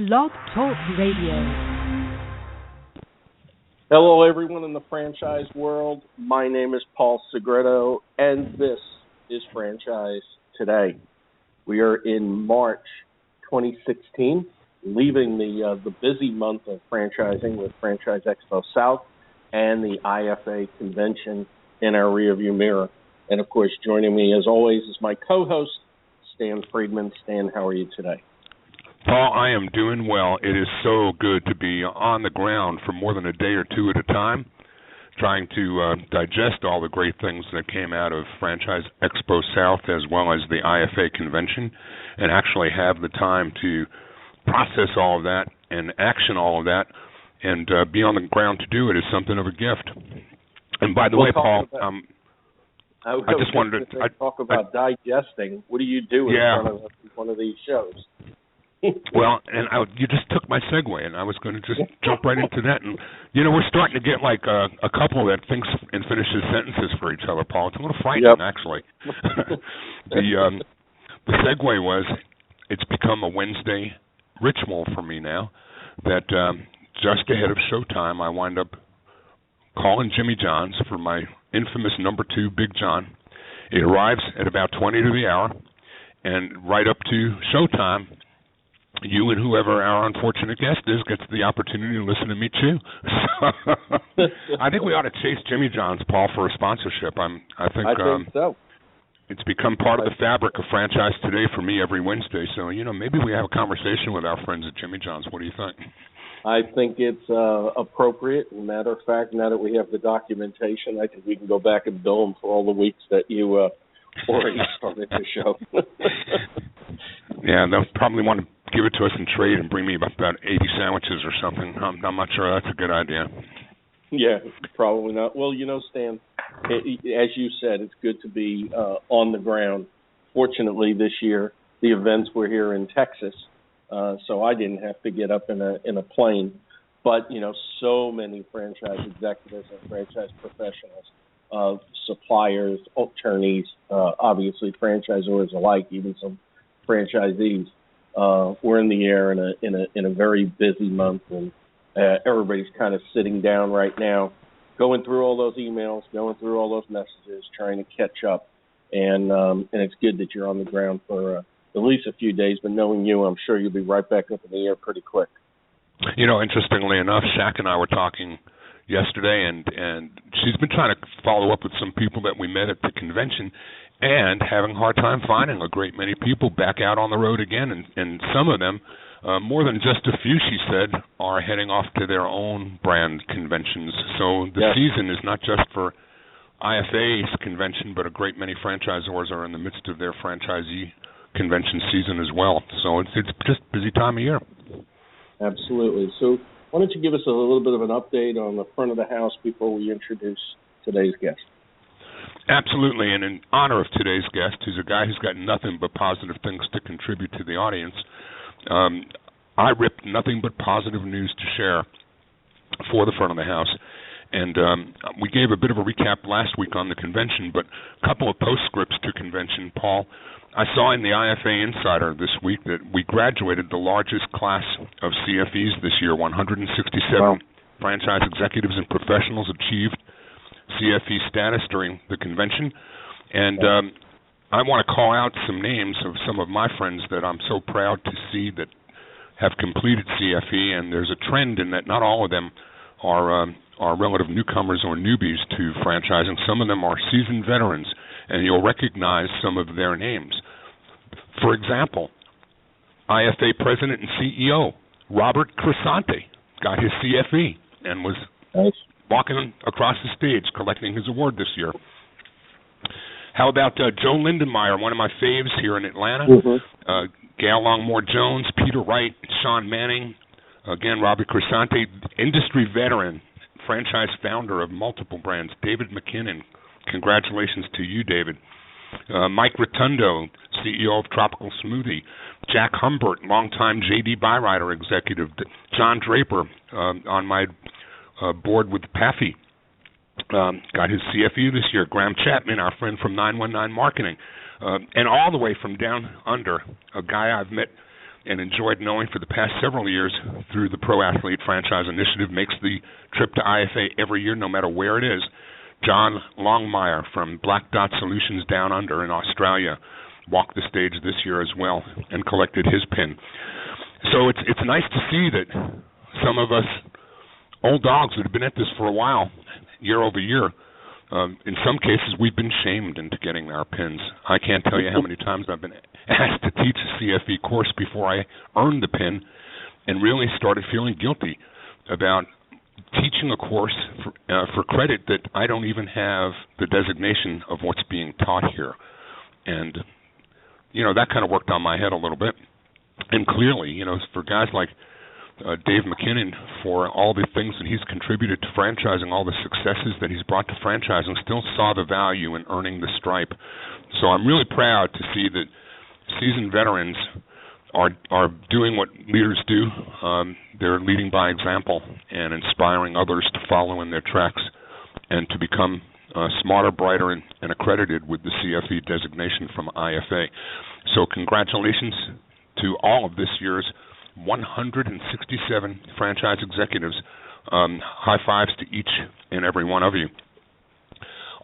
Blog Talk Radio. Hello, everyone in the franchise world. My name is Paul Segreto, and this is Franchise Today. We are in March 2016, leaving the busy month of franchising with Franchise Expo South and the IFA convention in our rearview mirror. And, of course, joining me, as always, is my co-host, Stan Friedman. Stan, how are you today? Paul, I am doing well. It is so good to be on the ground for more than a day or two at a time, trying to digest all the great things that came out of Franchise Expo South as well as the IFA convention, and actually have the time to process all of that and action all of that, and be on the ground to do it is something of a gift. And by the way, Paul, I just wanted to talk about digesting. What do you do in front of one of these shows? Well, and you just took my segue, and I was going to just jump right into that. And, you know, we're starting to get like a couple that thinks and finishes sentences for each other, Paul. It's a little frightening, actually. The segue was, it's become a Wednesday ritual for me now that just ahead of showtime, I wind up calling Jimmy John's for my infamous number 2, Big John. It arrives at about 20 to the hour, and right up to showtime, you and whoever our unfortunate guest is gets the opportunity to listen to me chew. So, I think we ought to chase Jimmy John's, Paul, for a sponsorship. I think so. It's become part of the fabric of Franchise Today for me every Wednesday. So, you know, maybe we have a conversation with our friends at Jimmy John's. What do you think? I think it's appropriate. As a matter of fact, now that we have the documentation, I think we can go back and bill them for all the weeks that you already started the show. Yeah, they'll probably want to give it to us in trade and bring me about 80 sandwiches or something. I'm not sure that's a good idea. Yeah, probably not. Well, you know, Stan, as you said, it's good to be on the ground. Fortunately, this year, the events were here in Texas, so I didn't have to get up in a plane. But, you know, so many franchise executives and franchise professionals, suppliers, attorneys, obviously franchisors alike, even some franchisees, we're in the air in a very busy month, and everybody's kind of sitting down right now, going through all those emails, going through all those messages, trying to catch up, and it's good that you're on the ground for at least a few days. But knowing you, I'm sure you'll be right back up in the air pretty quick. You know, interestingly enough, Shaq and I were talking yesterday, and she's been trying to follow up with some people that we met at the convention, and having a hard time finding a great many people back out on the road again. And some of them, more than just a few, she said, are heading off to their own brand conventions. So the season is not just for IFA's convention, but a great many franchisors are in the midst of their franchisee convention season as well. So it's just a busy time of year. Absolutely. So why don't you give us a little bit of an update on the front of the house before we introduce today's guest? Absolutely, and in honor of today's guest, who's a guy who's got nothing but positive things to contribute to the audience, I ripped nothing but positive news to share for the front of the house. And we gave a bit of a recap last week on the convention, but a couple of postscripts to convention, Paul. I saw in the IFA Insider this week that we graduated the largest class of CFEs this year. 167 franchise executives and professionals achieved CFE status during the convention, and I want to call out some names of some of my friends that I'm so proud to see that have completed CFE, and there's a trend in that not all of them are relative newcomers or newbies to franchising. Some of them are seasoned veterans, and you'll recognize some of their names. For example, IFA President and CEO Robert Crescente got his CFE and was walking across the stage collecting his award this year. How about Joe Lindenmeyer, one of my faves here in Atlanta, Gail Longmore-Jones, Peter Wright, Sean Manning, again, Robert Crescente, industry veteran, franchise founder of multiple brands, David McKinnon. Congratulations to you, David. Mike Rotundo, CEO of Tropical Smoothie. Jack Humbert, longtime J.D. Byrider executive. John Draper, on my board with PAFI, got his CFE this year. Graham Chapman, our friend from 919 Marketing. And all the way from down under, a guy I've met and enjoyed knowing for the past several years through the Pro Athlete Franchise Initiative makes the trip to IFA every year, no matter where it is. John Longmire from Black Dot Solutions Down Under in Australia walked the stage this year as well and collected his pin. So it's nice to see that some of us old dogs that have been at this for a while, year over year, in some cases we've been shamed into getting our pins. I can't tell you how many times I've been asked to teach a CFE course before I earned the pin and really started feeling guilty about teaching a course for credit that I don't even have the designation of what's being taught here. And, that kind of worked on my head a little bit. And clearly, for guys like Dave McKinnon, for all the things that he's contributed to franchising, all the successes that he's brought to franchising, still saw the value in earning the stripe. So I'm really proud to see that seasoned veterans are doing what leaders do. They're leading by example and inspiring others to follow in their tracks and to become smarter, brighter, and accredited with the CFE designation from IFA. So congratulations to all of this year's 167 franchise executives. High fives to each and every one of you.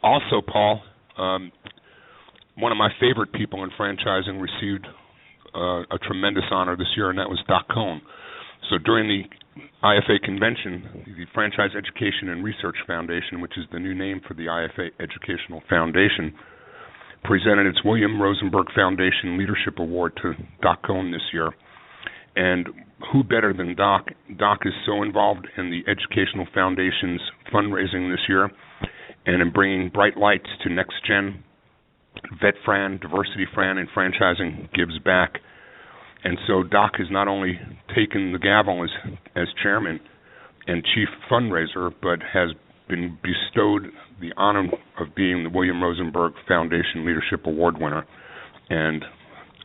Also, Paul, one of my favorite people in franchising received a tremendous honor this year, and that was Doc Cohn. So during the IFA convention, the Franchise Education and Research Foundation, which is the new name for the IFA Educational Foundation, presented its William Rosenberg Foundation Leadership Award to Doc Cohn this year. And who better than Doc? Doc is so involved in the Educational Foundation's fundraising this year and in bringing bright lights to Next Gen, VetFran, Diversity Fran, and Franchising Gives Back. And so Doc has not only taken the gavel as chairman and chief fundraiser, but has been bestowed the honor of being the William Rosenberg Foundation Leadership Award winner. And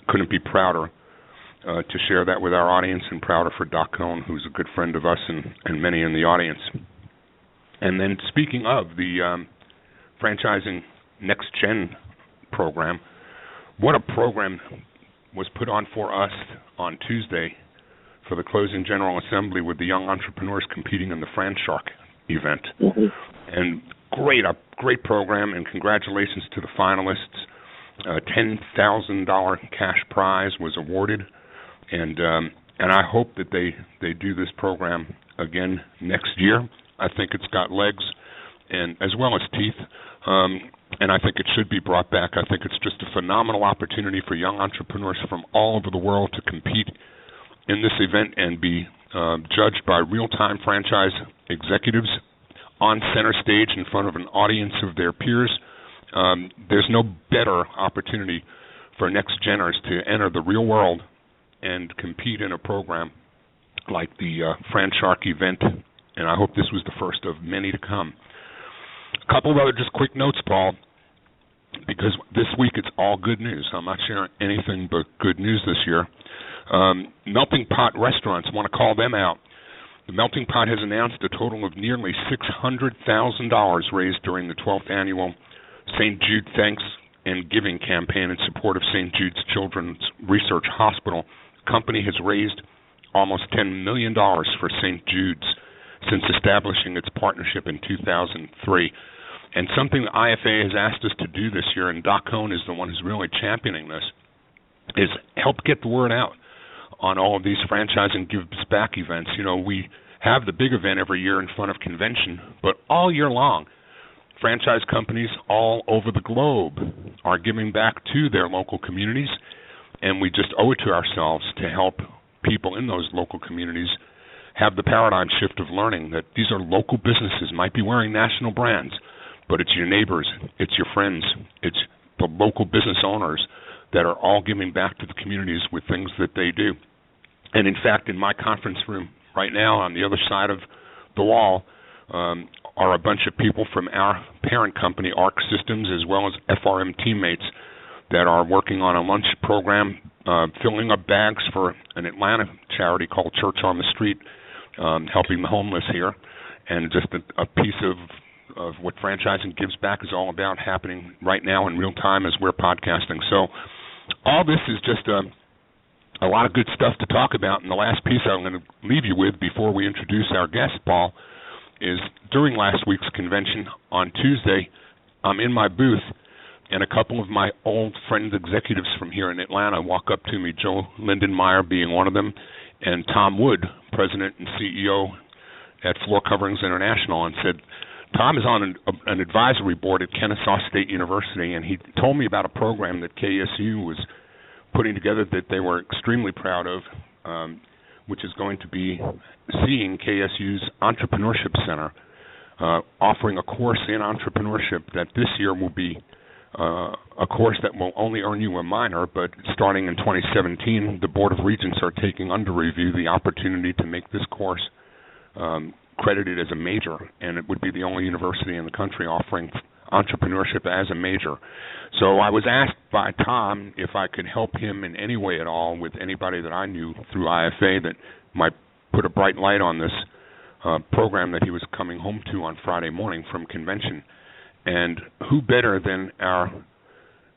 couldn't be prouder to share that with our audience, and prouder for Doc Cohn, who's a good friend of us and many in the audience. And then speaking of the Franchising Next Gen program, what a program was put on for us on Tuesday for the closing General Assembly with the young entrepreneurs competing in the FranShark event. Mm-hmm. And great program, and congratulations to the finalists. $10,000 cash prize was awarded, and I hope that they do this program again next year. I think it's got legs, and as well as teeth. And I think it should be brought back. I think it's just a phenomenal opportunity for young entrepreneurs from all over the world to compete in this event and be judged by real-time franchise executives on center stage in front of an audience of their peers. There's no better opportunity for next-geners to enter the real world and compete in a program like the FranShark event, and I hope this was the first of many to come. A couple of other just quick notes, Paul, because this week it's all good news. I'm not sharing anything but good news this year. Melting Pot Restaurants, I want to call them out. The Melting Pot has announced a total of nearly $600,000 raised during the 12th annual St. Jude Thanks and Giving campaign in support of St. Jude's Children's Research Hospital. The company has raised almost $10 million for St. Jude's since establishing its partnership in 2003. And something the IFA has asked us to do this year, and Doc Cohn is the one who's really championing this, is help get the word out on all of these Franchising Gives Back events. We have the big event every year in front of convention, but all year long, franchise companies all over the globe are giving back to their local communities, and we just owe it to ourselves to help people in those local communities have the paradigm shift of learning that these are local businesses, might be wearing national brands, but it's your neighbors, it's your friends, it's the local business owners that are all giving back to the communities with things that they do. And in fact, in my conference room right now on the other side of the wall are a bunch of people from our parent company, ARC Systems, as well as FRM teammates that are working on a lunch program, filling up bags for an Atlanta charity called Church on the Street, helping the homeless here, and just a piece of what Franchising Gives Back is all about, happening right now in real time as we're podcasting. So all this is just a lot of good stuff to talk about. And the last piece I'm going to leave you with before we introduce our guest, Paul, is during last week's convention on Tuesday, I'm in my booth, and a couple of my old friend executives from here in Atlanta walk up to me, Joe Lindenmeyer being one of them, and Tom Wood, president and CEO at Floor Coverings International, and said, Tom is on an advisory board at Kennesaw State University, and he told me about a program that KSU was putting together that they were extremely proud of, which is going to be seeing KSU's Entrepreneurship Center, offering a course in entrepreneurship that this year will be a course that will only earn you a minor, but starting in 2017, the Board of Regents are taking under review the opportunity to make this course credited as a major, and it would be the only university in the country offering entrepreneurship as a major. So I was asked by Tom if I could help him in any way at all with anybody that I knew through IFA that might put a bright light on this program that he was coming home to on Friday morning from convention. And who better than our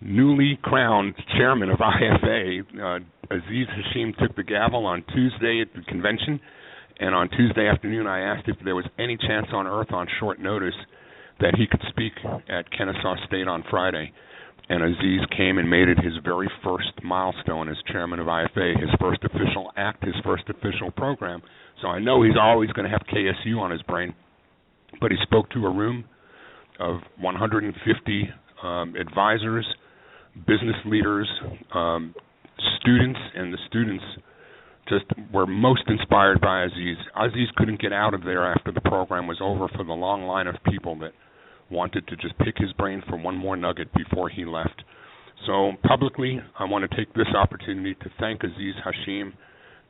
newly crowned chairman of IFA, Aziz Hashim, took the gavel on Tuesday at the convention. And on Tuesday afternoon, I asked if there was any chance on earth on short notice that he could speak at Kennesaw State on Friday. And Aziz came and made it his very first milestone as chairman of IFA, his first official act, his first official program. So I know he's always going to have KSU on his brain. But he spoke to a room of 150 advisors, business leaders, students, and the students just were most inspired by Aziz. Aziz couldn't get out of there after the program was over for the long line of people that wanted to just pick his brain for one more nugget before he left. So publicly, I want to take this opportunity to thank Aziz Hashim,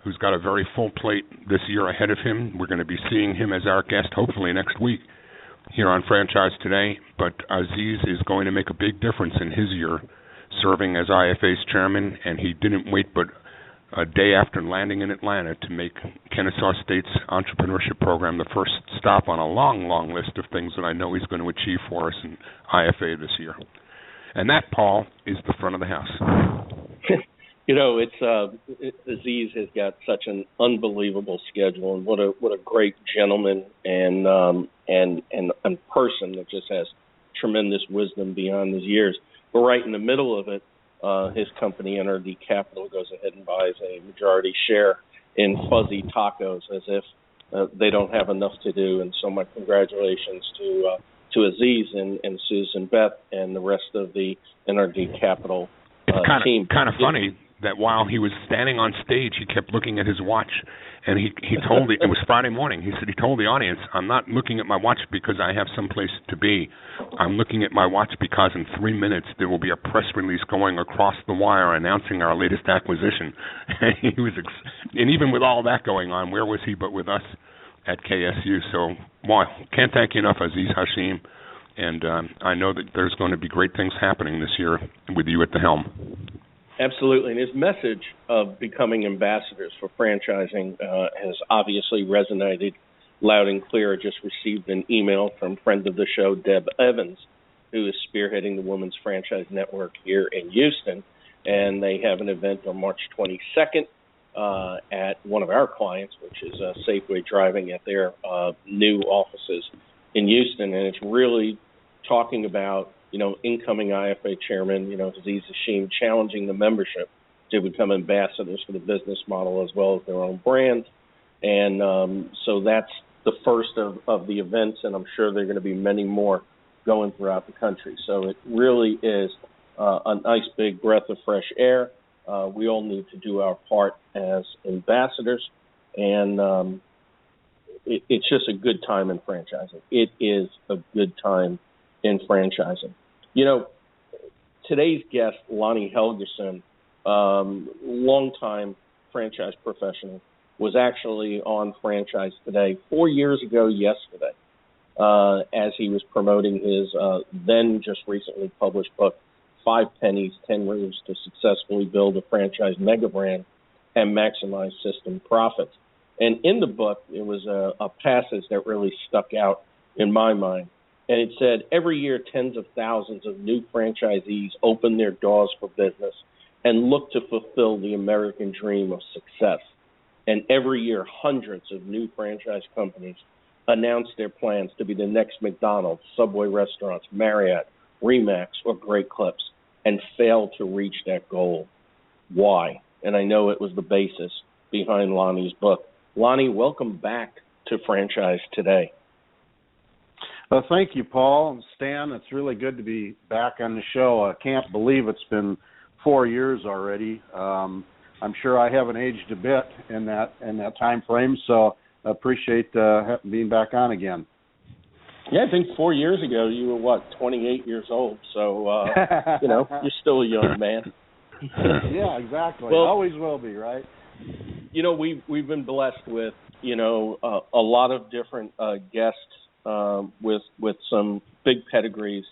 who's got a very full plate this year ahead of him. We're going to be seeing him as our guest hopefully next week here on Franchise Today, but Aziz is going to make a big difference in his year serving as IFA's chairman, and he didn't wait but a day after landing in Atlanta to make Kennesaw State's entrepreneurship program the first stop on a long, long list of things that I know he's going to achieve for us in IFA this year. And that, Paul, is the front of the house. You know, Aziz has got such an unbelievable schedule, and what a great gentleman and person that just has tremendous wisdom beyond his years. But right in the middle of it, his company, NRD Capital, goes ahead and buys a majority share in Fuzzy Tacos as if they don't have enough to do. And so my congratulations to Aziz and Susan Beth and the rest of the NRD Capital team. It's kind of funny that while he was standing on stage, he kept looking at his watch, and he told it was Friday morning. He said he told the audience, "I'm not looking at my watch because I have someplace to be. I'm looking at my watch because in 3 minutes there will be a press release going across the wire announcing our latest acquisition." And he was, and even with all that going on, where was he but with us at KSU? So, well, can't thank you enough, Aziz Hashim. And I know that there's going to be great things happening this year with you at the helm. Absolutely, and his message of becoming ambassadors for franchising has obviously resonated loud and clear. I just received an email from friend of the show, Deb Evans, who is spearheading the Women's Franchise Network here in Houston, and they have an event on March 22nd at one of our clients, which is Safeway Driving at their new offices in Houston, and it's really talking about incoming IFA chairman, Aziz Hashim, challenging the membership to become ambassadors for the business model as well as their own brand. And so that's the first of the events, and I'm sure there are going to be many more going throughout the country. So it really is a nice big breath of fresh air. We all need to do our part as ambassadors, and it's just a good time in franchising. It is a good time in franchising. Today's guest, Lonnie Helgerson, longtime franchise professional, was actually on Franchise Today 4 years ago yesterday as he was promoting his then just recently published book, 5 Pennies, 10 Rules to Successfully Build a Franchise Mega Brand and Maximize System Profits. And in the book, it was a passage that really stuck out in my mind. And it said, every year, tens of thousands of new franchisees open their doors for business, and look to fulfill the American dream of success. And every year, hundreds of new franchise companies announce their plans to be the next McDonald's, Subway restaurants, Marriott, Remax, or Great Clips, and fail to reach that goal. Why? And I know it was the basis behind Lonnie's book. Lonnie, welcome back to Franchise Today. Well, thank you, Paul and Stan. It's really good to be back on the show. I can't believe it's been 4 years already. I'm sure I haven't aged a bit in that time frame, so I appreciate being back on again. Yeah, I think 4 years ago you were, 28 years old, so, you're still a young man. Yeah, exactly. Well, always will be, right? We've been blessed with, a lot of different guests with some big pedigrees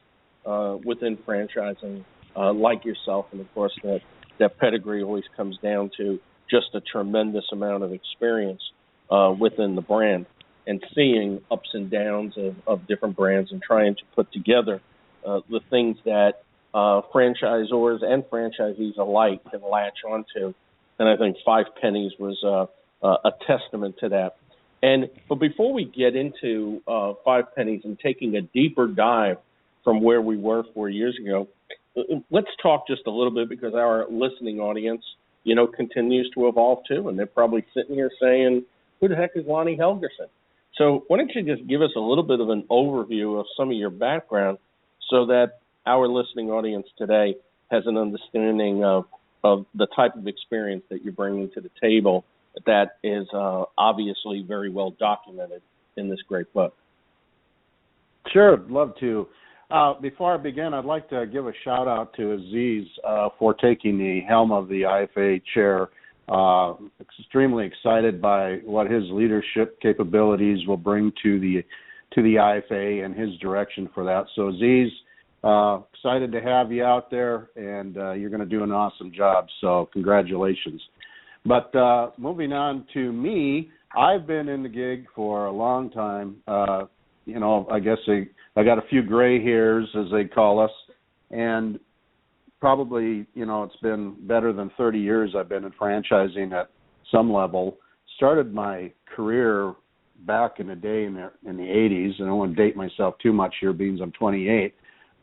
within franchising, like yourself, and of course that pedigree always comes down to just a tremendous amount of experience within the brand and seeing ups and downs of different brands and trying to put together the things that franchisors and franchisees alike can latch onto. And I think Five Pennies was a testament to that. But before we get into Five Pennies and taking a deeper dive from where we were 4 years ago, let's talk just a little bit, because our listening audience, continues to evolve too, and they're probably sitting here saying, who the heck is Lonnie Helgerson? So why don't you just give us a little bit of an overview of some of your background so that our listening audience today has an understanding of the type of experience that you're bringing to the table that is obviously very well documented in this great book. Sure, I'd love to. Before I begin, I'd like to give a shout-out to Aziz for taking the helm of the IFA chair. Extremely excited by what his leadership capabilities will bring to the IFA and his direction for that. So, Aziz, excited to have you out there, and you're going to do an awesome job, so congratulations. But moving on to me, I've been in the gig for a long time. I guess I got a few gray hairs, as they call us, and probably, it's been better than 30 years I've been in franchising at some level. Started my career back in the day in the 80s, and I don't want to date myself too much here, being I'm 28,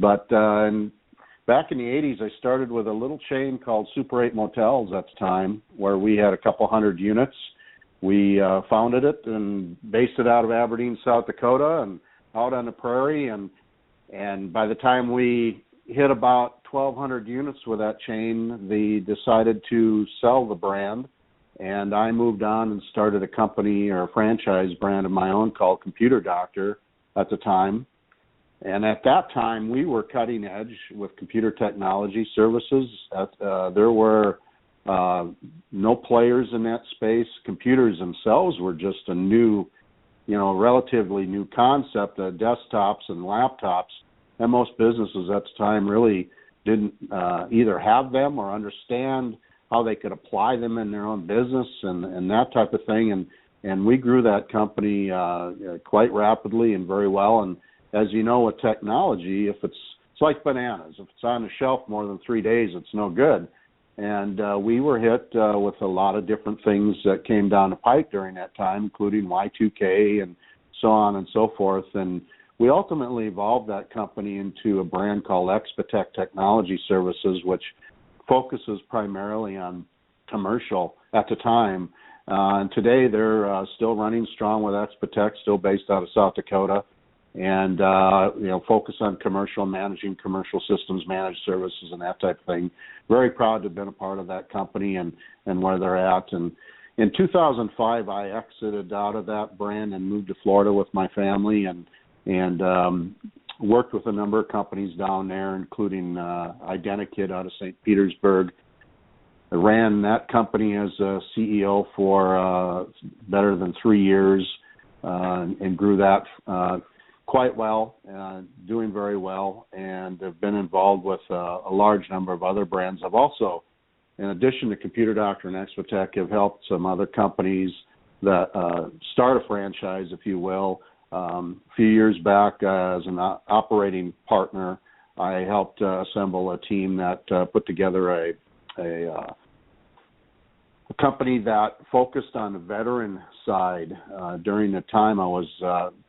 but back in the 80s, I started with a little chain called Super 8 Motels at the time, where we had a couple hundred units. We founded it and based it out of Aberdeen, South Dakota, and out on the prairie. And by the time we hit about 1,200 units with that chain, they decided to sell the brand. And I moved on and started a company or a franchise brand of my own called Computer Doctor at the time. And at that time, we were cutting edge with computer technology services. There were no players in that space. Computers themselves were just a new, relatively new concept, desktops and laptops. And most businesses at the time really didn't either have them or understand how they could apply them in their own business and that type of thing. And we grew that company quite rapidly and very well. And as you know, with technology, it's like bananas. If it's on the shelf more than 3 days, it's no good. And we were hit with a lot of different things that came down the pike during that time, including Y2K and so on and so forth. And we ultimately evolved that company into a brand called Expatec Technology Services, which focuses primarily on commercial at the time. And today they're still running strong with Expatec, still based out of South Dakota, and focus on commercial, managing commercial systems, managed services, and that type of thing. Very proud to have been a part of that company and where they're at. And in 2005, I exited out of that brand and moved to Florida with my family and worked with a number of companies down there, including Identikit out of St. Petersburg. I ran that company as a CEO for better than 3 years and grew that quite well, doing very well, and have been involved with a large number of other brands. I've also, in addition to Computer Doctor and Expatec, have helped some other companies that start a franchise, if you will. A few years back, as an operating partner, I helped assemble a team that put together company that focused on the veteran side. During the time I was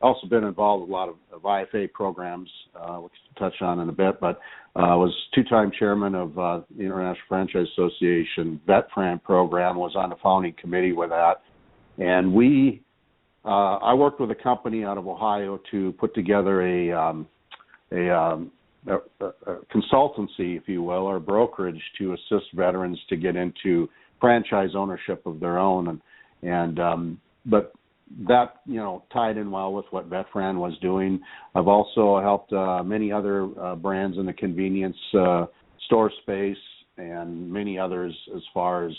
also been involved with a lot of IFA programs, which we'll touch on in a bit, but I was two-time chairman of the International Franchise Association VetFran program, was on the founding committee with that. And I worked with a company out of Ohio to put together a consultancy, if you will, or brokerage to assist veterans to get into franchise ownership of their own, but that tied in well with what VetFran was doing. I've also helped many other brands in the convenience store space and many others as far as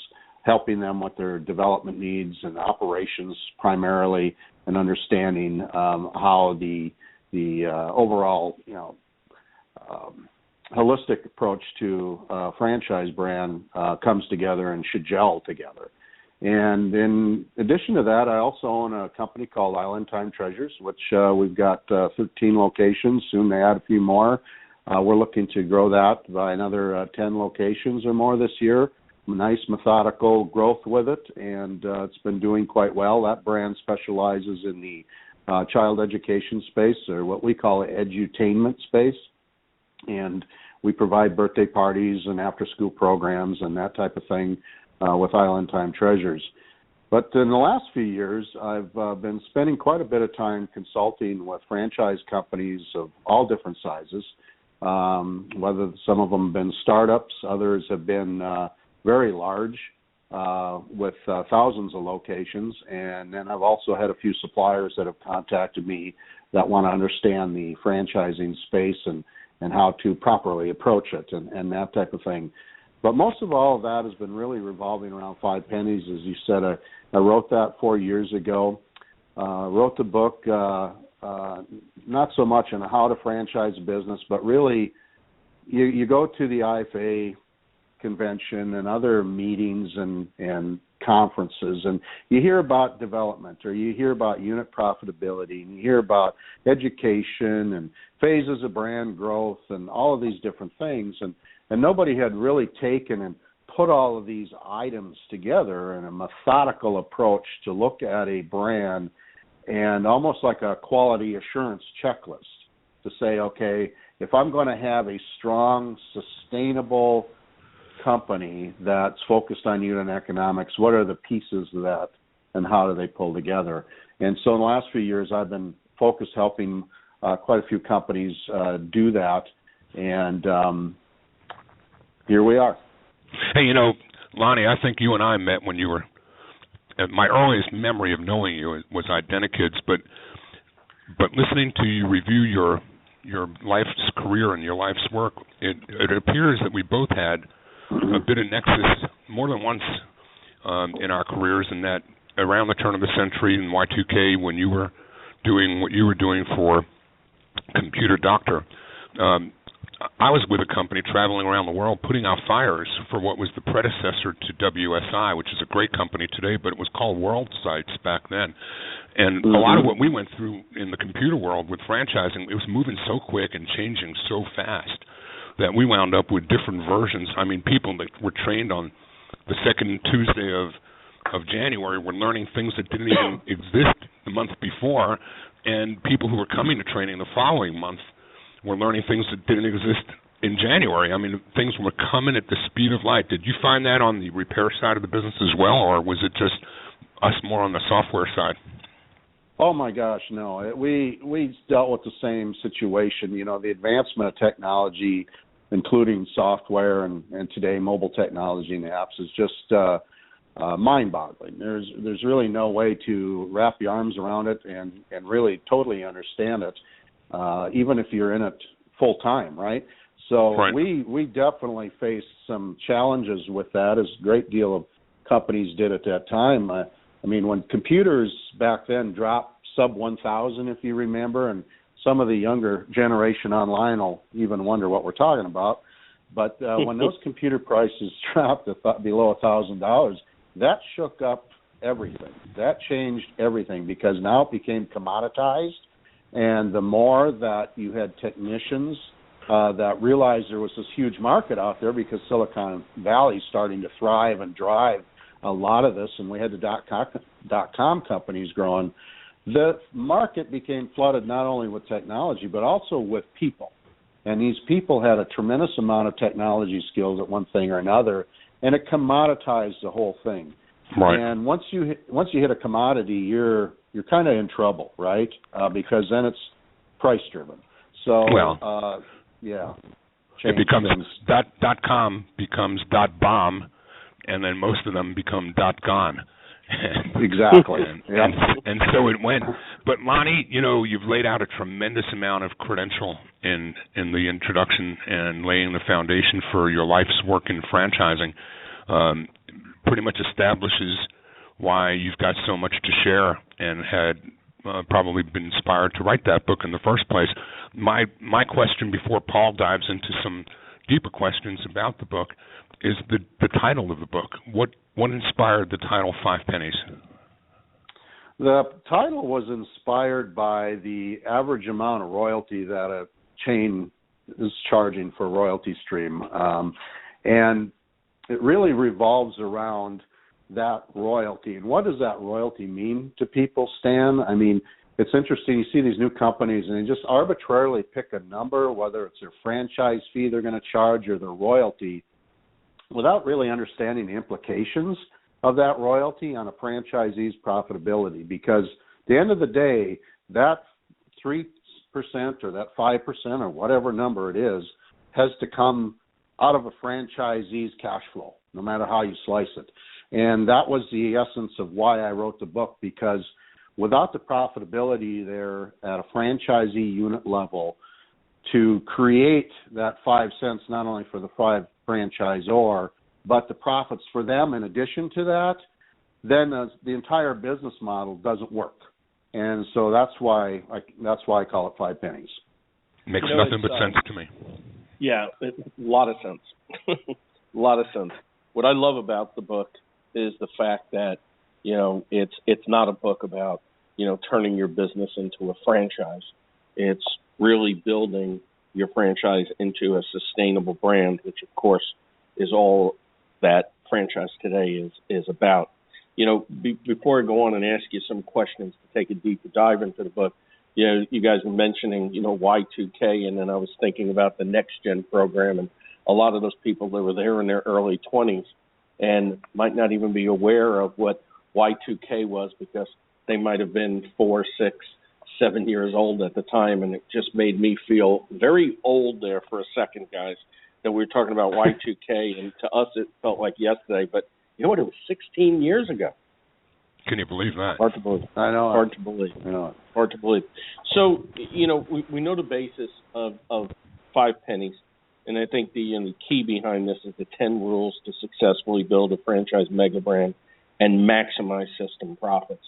helping them with their development needs and operations primarily, and understanding how the overall holistic approach to a franchise brand comes together and should gel together. And in addition to that, I also own a company called Island Time Treasures, which we've got 13 locations, soon to add a few more. We're looking to grow that by another 10 locations or more this year. Nice methodical growth with it, and it's been doing quite well. That brand specializes in the child education space, or what we call edutainment space. And we provide birthday parties and after-school programs and that type of thing with Island Time Treasures. But in the last few years, I've been spending quite a bit of time consulting with franchise companies of all different sizes, whether some of them have been startups, others have been very large with thousands of locations. And then I've also had a few suppliers that have contacted me that want to understand the franchising space and how to properly approach it and that type of thing. But most of all of that has been really revolving around Five Pennies. As you said, I wrote that 4 years ago. Wrote the book not so much on how to franchise a business, but really you go to the IFA convention and other meetings and conferences, and you hear about development, or you hear about unit profitability, and you hear about education and phases of brand growth and all of these different things, and nobody had really taken and put all of these items together in a methodical approach to look at a brand and almost like a quality assurance checklist to say, okay, if I'm going to have a strong, sustainable company that's focused on unit economics, what are the pieces of that and how do they pull together? And so in the last few years, I've been focused helping quite a few companies do that, and here we are. Hey, Lonnie, I think you and I met when you were, my earliest memory of knowing you was Identikids, but listening to you review your life's career and your life's work, it appears that we both had a bit of nexus more than once in our careers, and that around the turn of the century in Y2K, when you were doing what you were doing for Computer Doctor, I was with a company traveling around the world putting out fires for what was the predecessor to WSI, which is a great company today, but it was called World Sites back then. And a lot of what we went through in the computer world with franchising, it was moving so quick and changing so fast that we wound up with different versions. I mean, people that were trained on the second Tuesday of January were learning things that didn't even exist the month before, and people who were coming to training the following month were learning things that didn't exist in January. I mean, things were coming at the speed of light. Did you find that on the repair side of the business as well, or was it just us more on the software side? Oh my gosh, no. We dealt with the same situation. The advancement of technology, including software and today mobile technology and apps, is just mind-boggling. There's really no way to wrap your arms around it and really totally understand it, even if you're in it full time, right? So right. We definitely faced some challenges with that, as a great deal of companies did at that time. I mean, when computers back then dropped sub 1,000, if you remember, and some of the younger generation online will even wonder what we're talking about. But when those computer prices dropped below $1,000, that shook up everything. That changed everything, because now it became commoditized, and the more that you had technicians that realized there was this huge market out there because Silicon Valley is starting to thrive and drive a lot of this, and we had the dot-com companies growing. The market became flooded not only with technology but also with people. And these people had a tremendous amount of technology skills at one thing or another, and it commoditized the whole thing. Right. And once you hit a commodity, you're kind of in trouble, right? Because then it's price driven. So yeah, it becomes .com becomes .bomb, and then most of them become .gone. Exactly. And so it went. But Lonnie, you've laid out a tremendous amount of credential in the introduction and laying the foundation for your life's work in franchising. Pretty much establishes why you've got so much to share and had probably been inspired to write that book in the first place. My question before Paul dives into some deeper questions about the book is the title of the book. What inspired the title Five Pennies? The title was inspired by the average amount of royalty that a chain is charging for a royalty stream. And it really revolves around that royalty. And what does that royalty mean to people, Stan? I mean, it's interesting. You see these new companies, and they just arbitrarily pick a number, whether it's their franchise fee they're going to charge or their royalty, without really understanding the implications of that royalty on a franchisee's profitability. Because at the end of the day, that 3% or that 5% or whatever number it is has to come out of a franchisee's cash flow, no matter how you slice it. And that was the essence of why I wrote the book, because without the profitability there at a franchisee unit level to create that 5 cents not only for the franchisor, but the profits for them in addition to that, then the entire business model doesn't work. And so that's why I call it Five Pennies. Makes nothing but sense to me. Yeah, a lot of sense. A lot of sense. What I love about the book is the fact that, it's not a book about, turning your business into a franchise. It's really building your franchise into a sustainable brand, which of course is all that franchise today is about. Before I go on and ask you some questions to take a deeper dive into the book, you guys were mentioning, Y2K, and then I was thinking about the Next Gen program, and a lot of those people that were there in their early 20s and might not even be aware of what Y2K was, because they might have been 4, 6, 7 years old at the time, and it just made me feel very old there for a second, guys, that we were talking about Y2K, and to us it felt like yesterday, but you know what, it was 16 years ago. Can you believe that? Hard to believe. I know. Hard to believe. I know. Hard to believe. So, we know the basis of Five Pennies, and I think the key behind this is the 10 rules to successfully build a franchise mega brand and maximize system profits.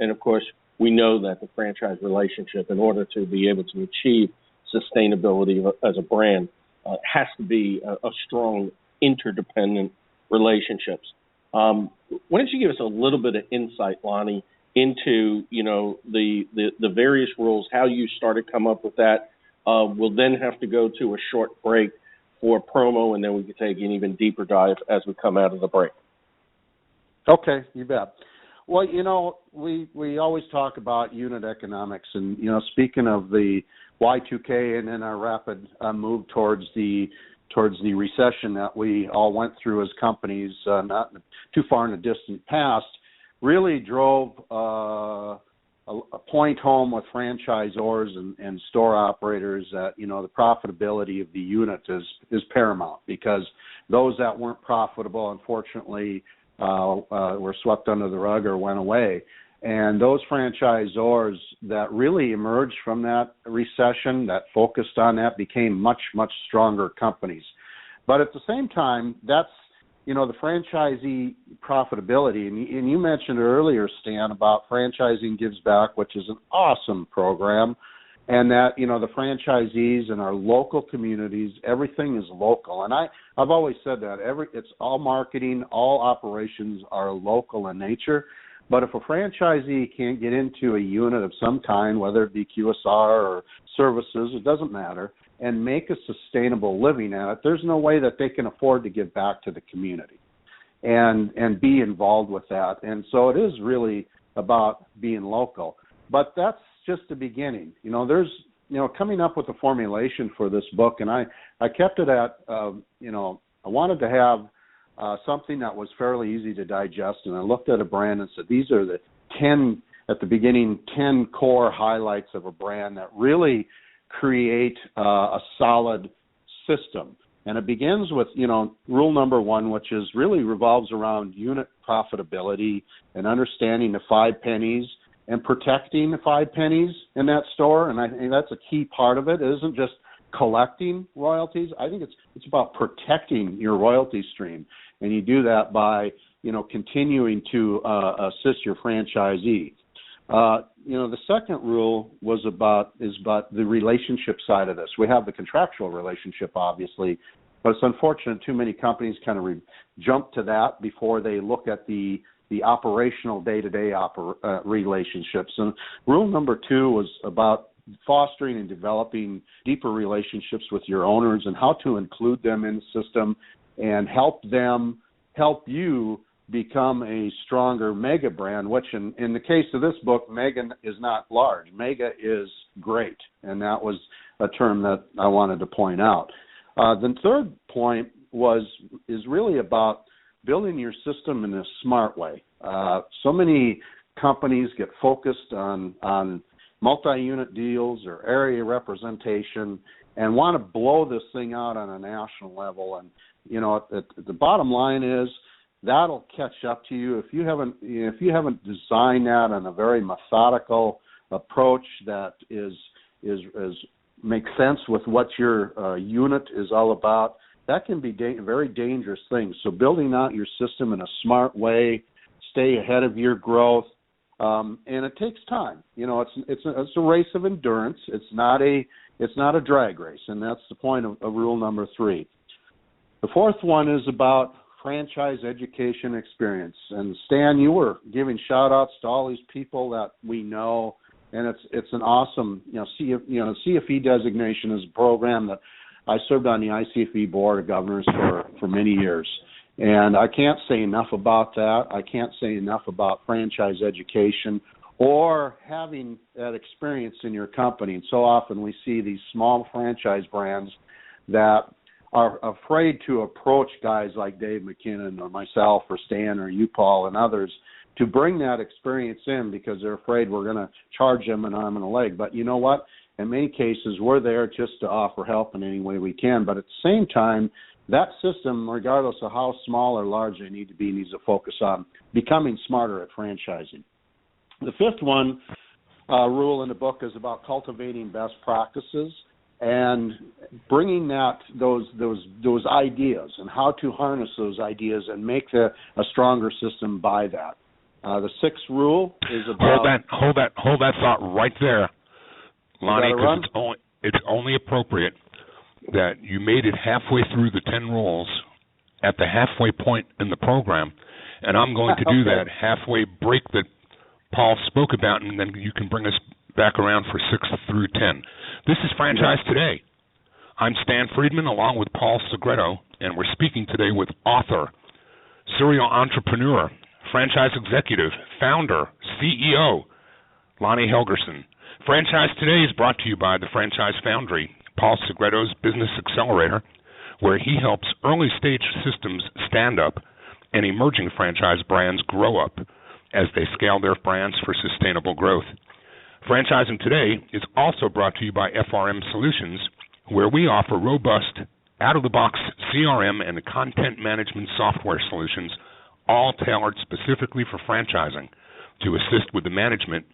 And, of course, we know that the franchise relationship, in order to be able to achieve sustainability as a brand, has to be a strong interdependent relationships. Why don't you give us a little bit of insight, Lonnie, into the various rules, how you started to come up with that. We'll then have to go to a short break for promo, and then we can take an even deeper dive as we come out of the break. Okay, you bet. Well, we always talk about unit economics, and speaking of the Y2K and then our rapid move towards the recession that we all went through as companies, not too far in the distant past, really drove a point home with franchisors and store operators that the profitability of the unit is paramount, because those that weren't profitable, unfortunately, were swept under the rug or went away. And those franchisors that really emerged from that recession, that focused on that, became much, much stronger companies. But at the same time, that's, the franchisee profitability. And you mentioned earlier, Stan, about Franchising Gives Back, which is an awesome program. And that, the franchisees in our local communities, everything is local. And I've always said that it's all marketing, all operations are local in nature. But if a franchisee can't get into a unit of some kind, whether it be QSR or services, it doesn't matter, and make a sustainable living at it, there's no way that they can afford to give back to the community and be involved with that. And so it is really about being local. But that's just the beginning. There's, coming up with the formulation for this book, and I kept it at, I wanted to have something that was fairly easy to digest, and I looked at a brand and said, these are the 10 core highlights of a brand that really create a solid system. And it begins with, rule number 1, which is really revolves around unit profitability and understanding the 5 pennies and protecting the 5 pennies in that store. And I think that's a key part of it. It isn't just collecting royalties. I think it's about protecting your royalty stream. And you do that by, continuing to assist your franchisee. The second rule is about the relationship side of this. We have the contractual relationship, obviously, but it's unfortunate too many companies kind of jump to that before they look at the operational day-to-day relationships. And rule number 2 was about fostering and developing deeper relationships with your owners and how to include them in the system and help you become a stronger mega brand, which in the case of this book, mega is not large. Mega is great, and that was a term that I wanted to point out. The third point is really about building your system in a smart way. So many companies get focused on multi-unit deals or area representation and want to blow this thing out on a national level. And the bottom line is that'll catch up to you if you haven't designed that in a very methodical approach that is makes sense with what your unit is all about. That can be very dangerous things. So building out your system in a smart way, stay ahead of your growth, and it takes time. It's a race of endurance. It's not a drag race, and that's the point of rule number 3. The fourth one is about franchise education experience. And Stan, you were giving shout outs to all these people that we know, and it's an awesome, CFE designation is a program that I served on the ICFE board of governors for many years. And I can't say enough about that. I can't say enough about franchise education or having that experience in your company. And so often we see these small franchise brands that are afraid to approach guys like Dave McKinnon or myself or Stan or you, Paul, and others to bring that experience in because they're afraid we're going to charge them an arm and a leg. But you know what? In many cases, we're there just to offer help in any way we can. But at the same time, that system, regardless of how small or large they need to be, needs to focus on becoming smarter at franchising. The fifth one rule in the book is about cultivating best practices and bringing those ideas and how to harness those ideas and make a stronger system by that. The sixth rule is about... Hold that thought right there, Lonnie, because it's only appropriate that you made it halfway through the 10 rules at the halfway point in the program, and I'm going to do that halfway break that Paul spoke about, and then you can bring us back around for 6 through 10. This is Franchise Today. I'm Stan Friedman along with Paul Segreto, and we're speaking today with author, serial entrepreneur, franchise executive, founder, CEO, Lonnie Helgerson. Franchise Today is brought to you by the Franchise Foundry, Paul Segreto's Business Accelerator, where he helps early-stage systems stand up and emerging franchise brands grow up as they scale their brands for sustainable growth. Franchising Today is also brought to you by FRM Solutions, where we offer robust, out-of-the-box CRM and content management software solutions, all tailored specifically for franchising to assist with the management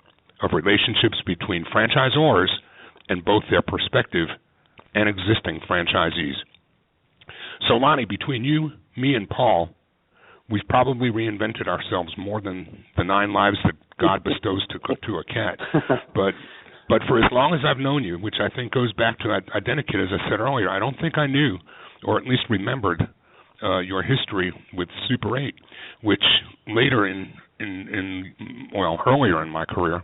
of relationships between franchisors and both their prospective and existing franchisees. So, Lonnie, between you, me, and Paul, we've probably reinvented ourselves more than the 9 lives that God bestows to a cat. But for as long as I've known you, which I think goes back to that identikit, as I said earlier, I don't think I knew, or at least remembered, your history with Super 8, which later earlier in my career,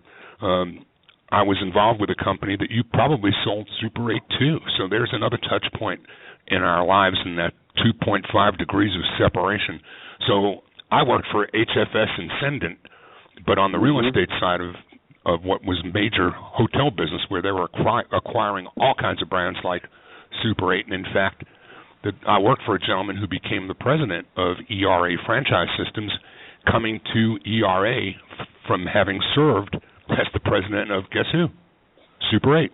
I was involved with a company that you probably sold Super 8 to. So there's another touch point in our lives in that 2.5 degrees of separation. So I worked for HFS Ascendant, but on the real estate side of what was major hotel business, where they were acquiring all kinds of brands like Super 8. And in fact, I worked for a gentleman who became the president of ERA Franchise Systems, coming to ERA from having served as the president of, guess who? Super 8.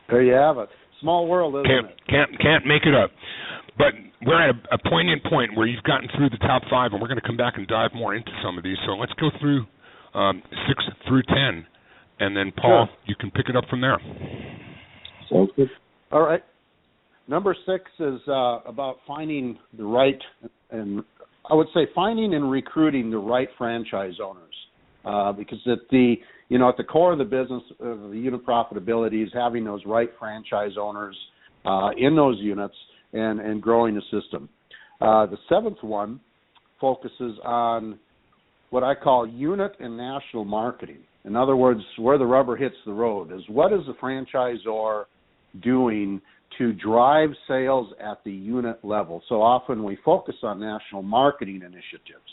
There you have it. Small world, isn't it? Can't make it up. But we're at a poignant point where you've gotten through the top 5, and we're going to come back and dive more into some of these. So let's go through 6 through 10, and then, Paul, you can pick it up from there. Sounds good. All right. Number 6 is about finding the right, and I would say finding and recruiting the right franchise owners, because at the core of the business of the unit profitability is having those right franchise owners in those units and growing the system. The 7th one focuses on what I call unit and national marketing. In other words, where the rubber hits the road is what is the franchisor doing to drive sales at the unit level. So often we focus on national marketing initiatives,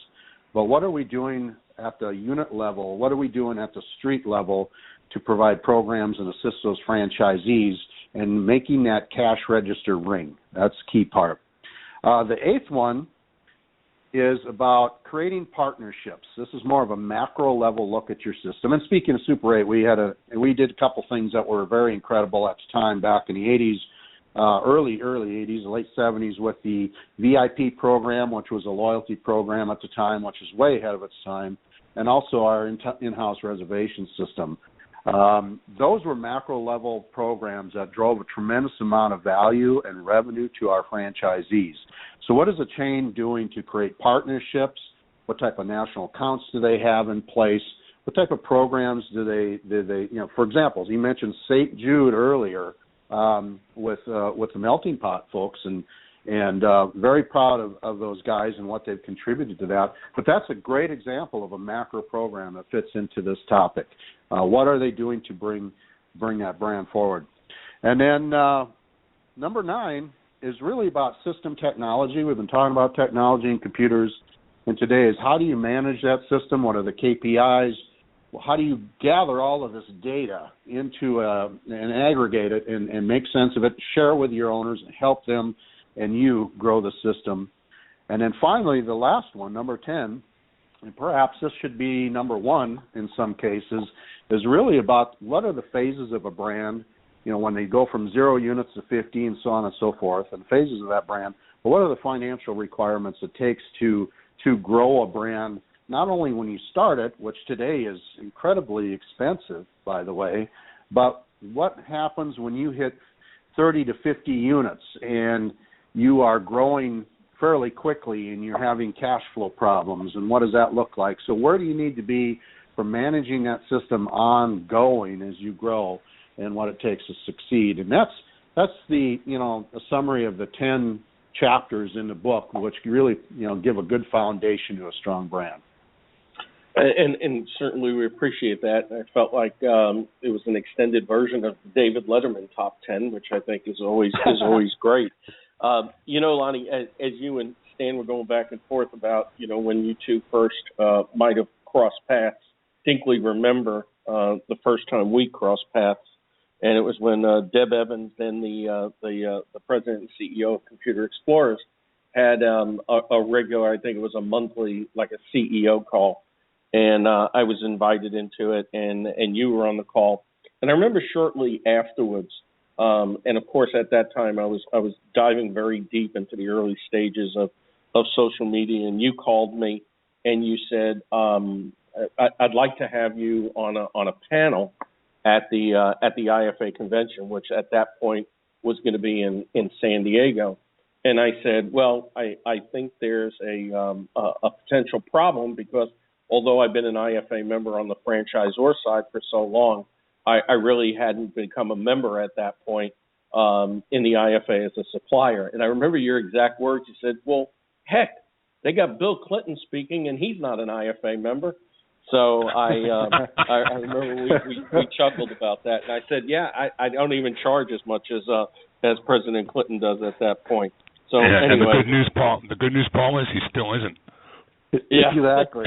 but what are we doing at the unit level? What are we doing at the street level to provide programs and assist those franchisees and making that cash register ring? That's the key part. The 8th one is about creating partnerships. This is more of a macro level look at your system. And speaking of Super 8, we did a couple things that were very incredible at the time back in the 80s, early 80s, late 70s, with the VIP program, which was a loyalty program at the time, which is way ahead of its time, and also our in-house reservation system. Those were macro-level programs that drove a tremendous amount of value and revenue to our franchisees. So what is a chain doing to create partnerships? What type of national accounts do they have in place? What type of programs do they for example, you mentioned St. Jude earlier with the Melting Pot folks, and very proud of those guys and what they've contributed to that. But that's a great example of a macro program that fits into this topic. What are they doing to bring that brand forward? And then number 9 is really about system technology. We've been talking about technology and computers, and today is how do you manage that system? What are the KPIs? How do you gather all of this data into and aggregate it and make sense of it, share it with your owners, and help them and you grow the system? And then finally, the last one, number 10, and perhaps this should be number 1 in some cases, is really about what are the phases of a brand, when they go from 0 units to 50 and so on and so forth, and phases of that brand. But what are the financial requirements it takes to grow a brand, not only when you start it, which today is incredibly expensive, by the way, but what happens when you hit 30 to 50 units and you are growing fairly quickly and you're having cash flow problems, and what does that look like? So where do you need to be for managing that system ongoing as you grow, and what it takes to succeed? And that's the a summary of the 10 chapters in the book, which really give a good foundation to a strong brand. And certainly we appreciate that. I felt like it was an extended version of the David Letterman top 10, which I think is always great. Lonnie, as you and Stan were going back and forth about when you two first might have crossed paths, distinctly remember the first time we crossed paths, and it was when Deb Evans, then the president and CEO of Computer Explorers, had a regular, I think it was a monthly, like a CEO call. And I was invited into it, and you were on the call. And I remember shortly afterwards, and of course at that time I was diving very deep into the early stages of social media, and you called me and you said, I'd like to have you on a panel at the IFA convention, which at that point was going to be in San Diego. And I said, well, I think there's a potential problem, because although I've been an IFA member on the franchisor side for so long, I really hadn't become a member at that point in the IFA as a supplier. And I remember your exact words. You said, well, heck, they got Bill Clinton speaking, and he's not an IFA member. So I remember we chuckled about that, and I said, yeah, I don't even charge as much as President Clinton does at that point. So yeah, anyway, and the good news, Paul, is he still isn't. Yeah, exactly.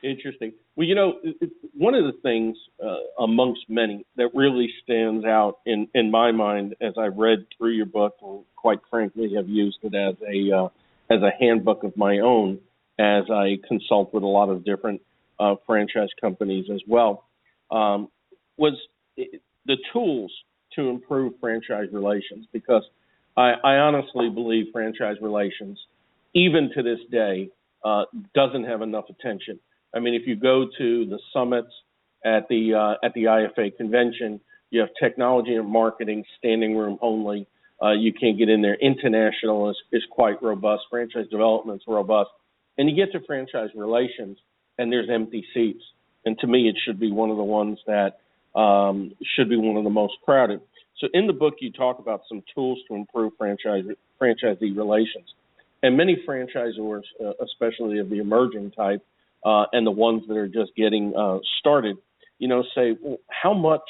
Interesting. Well, one of the things amongst many that really stands out in my mind as I read through your book, and quite frankly have used it as a handbook of my own as I consult with a lot of different franchise companies as well, was the tools to improve franchise relations, because I honestly believe franchise relations, even to this day, doesn't have enough attention. I mean, if you go to the summits at the IFA convention, you have technology and marketing standing room only. You can't get in there. International is quite robust. Franchise development's robust. And you get to franchise relations, and there's empty seats. And to me, it should be one of the ones that should be one of the most crowded. So in the book, you talk about some tools to improve franchisee relations. And many franchisors, especially of the emerging type, and the ones that are just getting started, say, well, how much,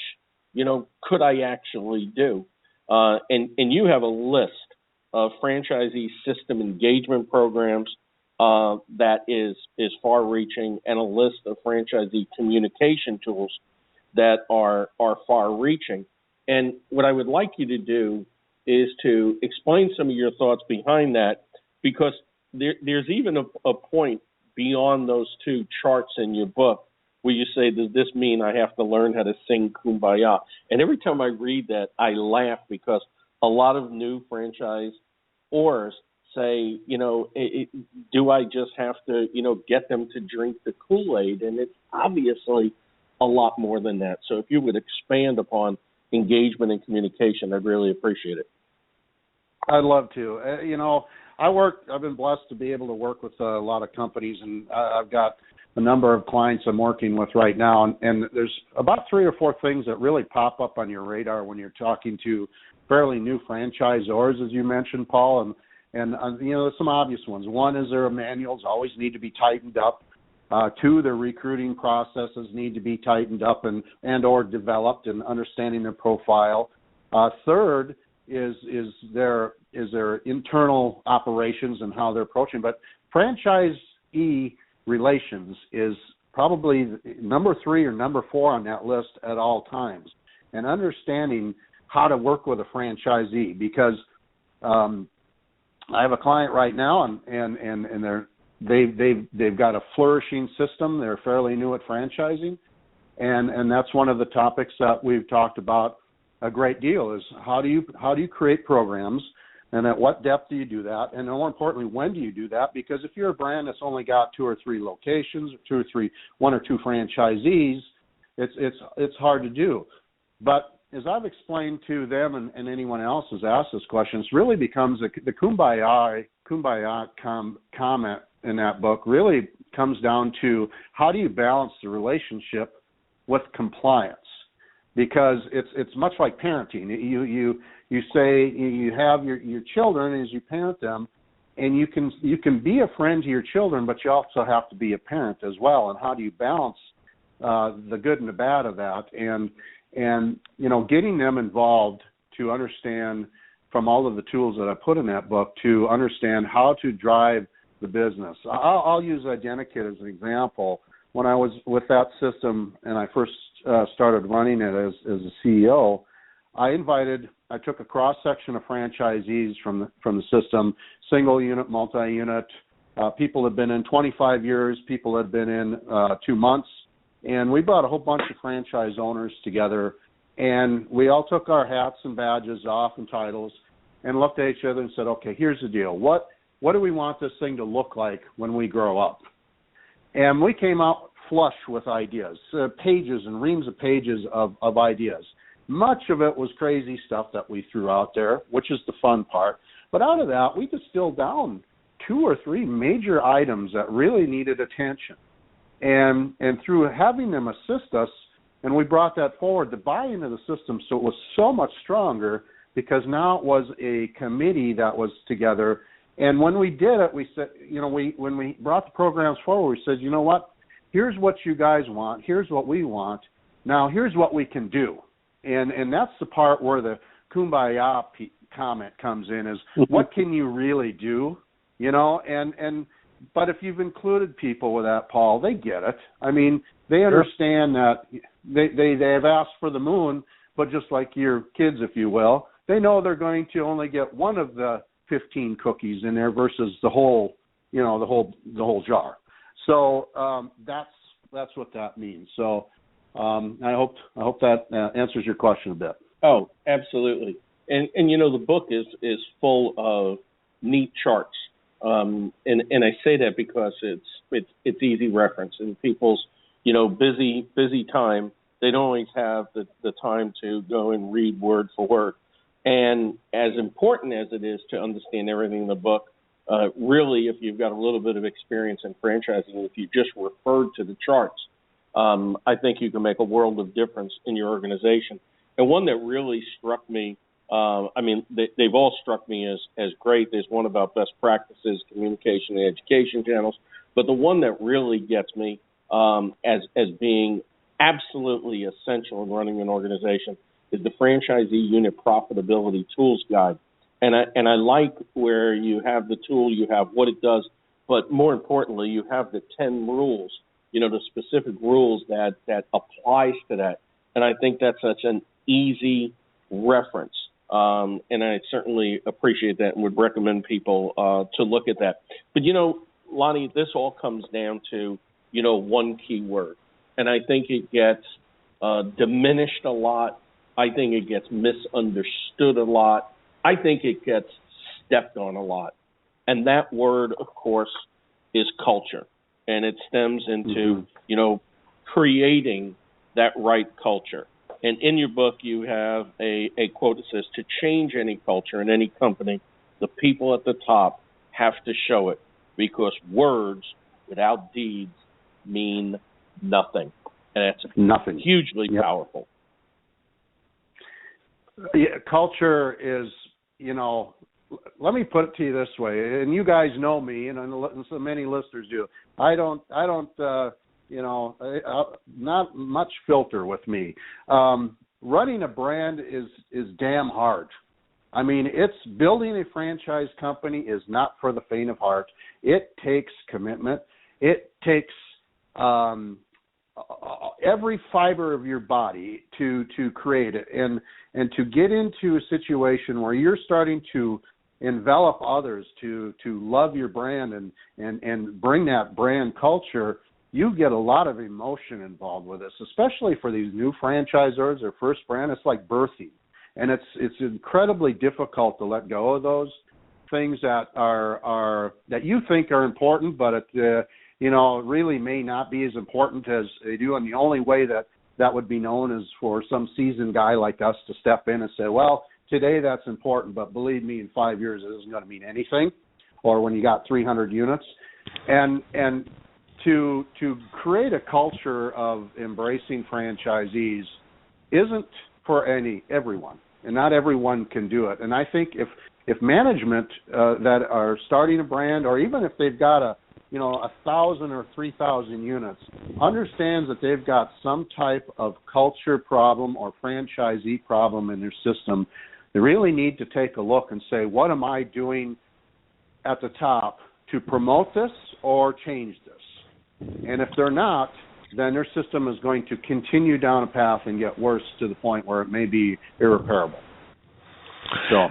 could I actually do? And you have a list of franchisee system engagement programs that is far-reaching, and a list of franchisee communication tools that are far-reaching. And what I would like you to do is to explain some of your thoughts behind that, because there's even a point beyond those two charts in your book where you say, does this mean I have to learn how to sing Kumbaya? And every time I read that, I laugh, because a lot of new franchisors say, do I just have to, get them to drink the Kool-Aid? And it's obviously a lot more than that. So if you would expand upon engagement and communication, I'd really appreciate it. I'd love to. I've been blessed to be able to work with a lot of companies, and I've got a number of clients I'm working with right now, and there's about 3 or 4 things that really pop up on your radar when you're talking to fairly new franchisors, as you mentioned, Paul, and there's some obvious ones. One is their manuals always need to be tightened up. 2, their recruiting processes need to be tightened up and or developed, and understanding their profile. 3rd is their internal operations and how they're approaching. But franchisee relations is probably number 3 or number 4 on that list at all times, and understanding how to work with a franchisee, because I have a client right now, and they've got a flourishing system. They're fairly new at franchising, and that's one of the topics that we've talked about a great deal, is how do you create programs, and at what depth do you do that, and more importantly, when do you do that? Because if you're a brand that's only got 2 or 3 locations, 1 or 2 franchisees, it's hard to do. But as I've explained to them, and anyone else has asked this question, it really becomes the kumbaya comment in that book really comes down to, how do you balance the relationship with compliance? Because it's much like parenting. You say you have your children as you parent them, and you can be a friend to your children, but you also have to be a parent as well. And how do you balance the good and the bad of that? And getting them involved to understand, from all of the tools that I put in that book, to understand how to drive the business. I'll use Identikit as an example. When I was with that system and I first started running it as a CEO, I took a cross-section of franchisees from the system, single unit, multi-unit, people had been in 25 years, people had been in 2 months, and we brought a whole bunch of franchise owners together, and we all took our hats and badges off and titles and looked at each other and said, okay, here's the deal. What do we want this thing to look like when we grow up? And we came out flush with ideas, pages and reams of pages of ideas. Much of it was crazy stuff that we threw out there, which is the fun part. But out of that, we distilled down 2 or 3 major items that really needed attention. And through having them assist us, and we brought that forward, the buy-in of the system, so it was so much stronger, because now it was a committee that was together. And when we did it, we said, when we brought the programs forward, we said, you know what? here's what you guys want, here's what we want, now here's what we can do. And that's the part where the kumbaya comment comes in, is what can you really do, but if you've included people with that, Paul, they get it. I mean, they understand that they have asked for the moon, but just like your kids, if you will, they know they're going to only get one of the 15 cookies in there versus the whole, the whole jar. So that's what that means. So I hope that answers your question a bit. Oh, absolutely. And the book is full of neat charts. And I say that because it's easy reference, and people's busy time, they don't always have the time to go and read word for word. And as important as it is to understand everything in the book, really, if you've got a little bit of experience in franchising, if you just referred to the charts, I think you can make a world of difference in your organization. And one that really struck me, they've all struck me as great. There's one about best practices, communication, and education channels. But the one that really gets me as being absolutely essential in running an organization is the Franchisee Unit Profitability Tools Guide. And I like where you have the tool, you have what it does, but more importantly, you have the 10 rules, the specific rules that applies to that. And I think that's such an easy reference. And I certainly appreciate that and would recommend people to look at that. But, Lonnie, this all comes down to, one key word. And I think it gets diminished a lot. I think it gets misunderstood a lot. I think it gets stepped on a lot. And that word, of course, is culture. And it stems into, creating that right culture. And in your book, you have a quote that says, to change any culture in any company, the people at the top have to show it, because words without deeds mean nothing. And it's nothing. Hugely powerful. Yeah, culture is, let me put it to you this way, and you guys know me, and so many listeners do. I don't, not much filter with me. Running a brand is damn hard. I mean, it's building a franchise company is not for the faint of heart. It takes commitment. It takes every fiber of your body to create it, and to get into a situation where you're starting to envelop others to love your brand and bring that brand culture. You get a lot of emotion involved with this, especially for these new franchisors or first brand. It's like birthing, and it's incredibly difficult to let go of those things that are that you think are important, but it really may not be as important as they do. And the only way that would be known is for some seasoned guy like us to step in and say, well, today that's important, but believe me, in 5 years it isn't going to mean anything. Or when you got 300 units, and to create a culture of embracing franchisees isn't for everyone, and not everyone can do it. And I think if management that are starting a brand, or even if they've got 1,000 or 3,000 units, understands that they've got some type of culture problem or franchisee problem in their system, they really need to take a look and say, what am I doing at the top to promote this or change this? And if they're not, then their system is going to continue down a path and get worse to the point where it may be irreparable. So,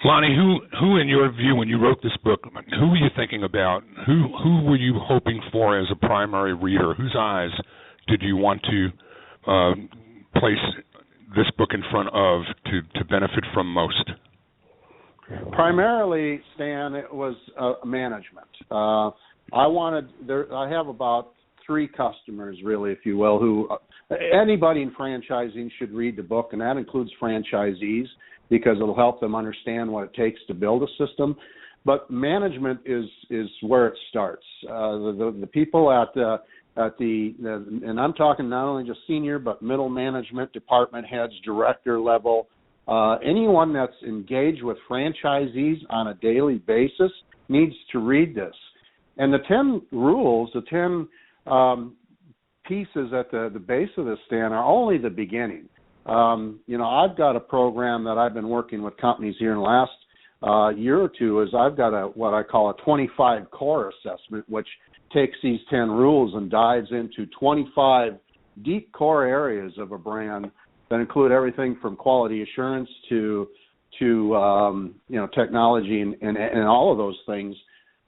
Lonnie, who in your view, when you wrote this book, who were you thinking about? Who were you hoping for as a primary reader? Whose eyes did you want to place this book in front of to benefit from most? Primarily, Stan, it was management. I have about 3 customers, really, if you will, who anybody in franchising should read the book, and that includes franchisees, because it'll help them understand what it takes to build a system. But management is where it starts. The people at the and I'm talking not only just senior, but middle management, department heads, director level, anyone that's engaged with franchisees on a daily basis needs to read this. And the 10 rules, the 10 pieces at the base of this, Stan, are only the beginning. I've got a program that I've been working with companies here in the last year or two. Is I've got what I call a 25 core assessment, which takes these 10 rules and dives into 25 deep core areas of a brand that include everything from quality assurance to technology and all of those things,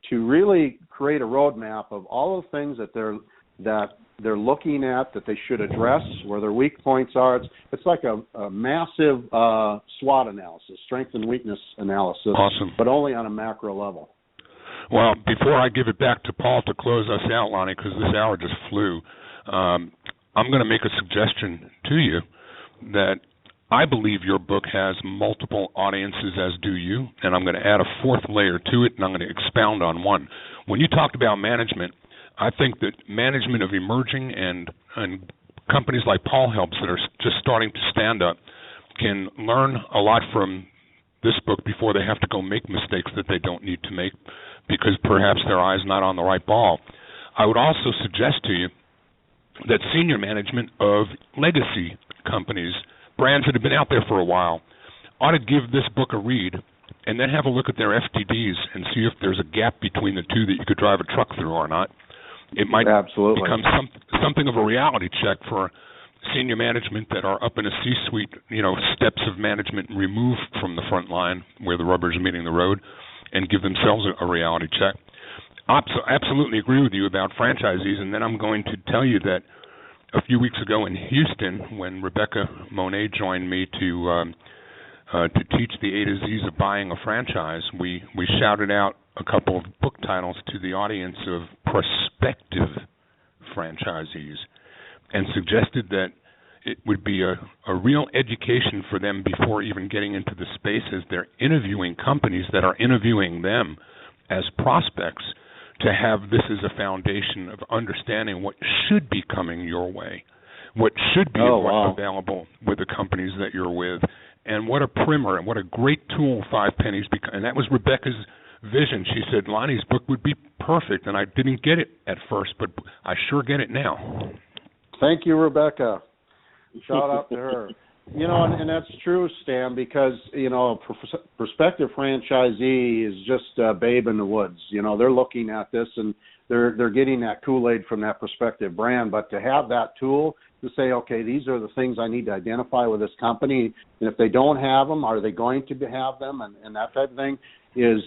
to really create a roadmap of all the things that they're looking at, that they should address, where their weak points are. It's like a massive SWOT analysis, strength and weakness analysis, awesome, but only on a macro level. Well, before I give it back to Paul to close us out, Lonnie, because this hour just flew, I'm going to make a suggestion to you that I believe your book has multiple audiences, as do you, and I'm going to add a fourth layer to it, and I'm going to expound on one. When you talked about management, I think that management of emerging and companies like Paul helps that are just starting to stand up can learn a lot from this book before they have to go make mistakes that they don't need to make because perhaps their eye's not on the right ball. I would also suggest to you that senior management of legacy companies, brands that have been out there for a while, ought to give this book a read and then have a look at their FTDs and see if there's a gap between the two that you could drive a truck through or not. It might Absolutely become something of a reality check for senior management that are up in a C-suite, steps of management removed from the front line where the rubber's meeting the road, and give themselves a reality check. Absolutely agree with you about franchisees, and then I'm going to tell you that a few weeks ago in Houston, when Rebecca Monet joined me to teach the A to Z's of buying a franchise, we shouted out a couple of book titles to the audience of prospective franchisees and suggested that it would be a real education for them before even getting into the space as they're interviewing companies that are interviewing them as prospects, to have this as a foundation of understanding what should be coming your way, what should be available with the companies that you're with, and what a primer and what a great tool 5 Pennies and that was Rebecca's vision. She said Lonnie's book would be perfect, and I didn't get it at first, but I sure get it now. Thank you, Rebecca. Shout out to her. And that's true, Stan, because, a prospective franchisee is just a babe in the woods. They're looking at this and they're getting that Kool-Aid from that prospective brand. But to have that tool to say, okay, these are the things I need to identify with this company, and if they don't have them, are they going to have them, and that type of thing is